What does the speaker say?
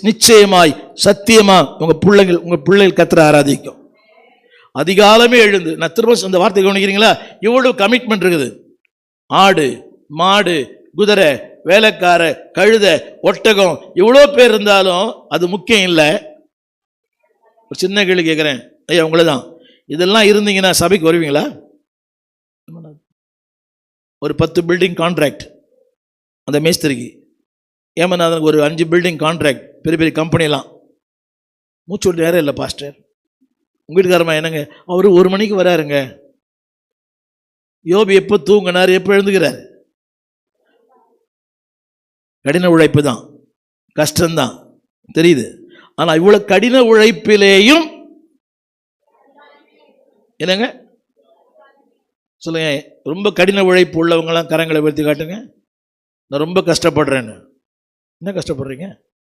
நிச்சயமாய் சத்தியமா உங்க பிள்ளைகள் கர்த்தரை ஆராதிக்கும். அதிகாலமே எழுந்து, நான் திரும்ப அந்த வார்த்தை கவனிக்கிறீங்களா? இவ்வளவு கமிட்மெண்ட் இருக்குது. ஆடு, மாடு, குதிரை, வேலைக்கார, கழுத, ஒட்டகம், இவ்வளோ பேர் இருந்தாலும் அது முக்கியம் இல்லை. ஒரு சின்ன கேள்வி கேட்குறேன், ஐயா உங்களை தான், இதெல்லாம் இருந்தீங்கன்னா சபைக்கு வருவீங்களா? ஒரு 10 பில்டிங் கான்ட்ராக்ட் அந்த மேஸ்திரிக்கு, ஏமநாதனுக்கு ஒரு 5 பில்டிங் கான்ட்ராக்ட், பெரிய பெரிய கம்பெனிலாம். மூச்சு விட்டு நேரம் இல்லை பாஸ்டர். உங்கள் வீட்டுக்காரமா என்னங்க, அவர் 1 மணிக்கு வராருங்க. யோபு எப்போ தூங்கினார், எப்போ எழுந்துக்கிறார்? கடின உழைப்பு தான், கஷ்டம்தான் தெரியுது. ஆனால் இவ்வளோ கடின உழைப்பிலேயும் என்னங்க சொல்லுங்க, ரொம்ப கடின உழைப்பு உள்ளவங்களாம் கரங்களை உயர்த்தி காட்டுங்க. நான் ரொம்ப கஷ்டப்படுறேன்னு. என்ன கஷ்டப்படுறீங்க?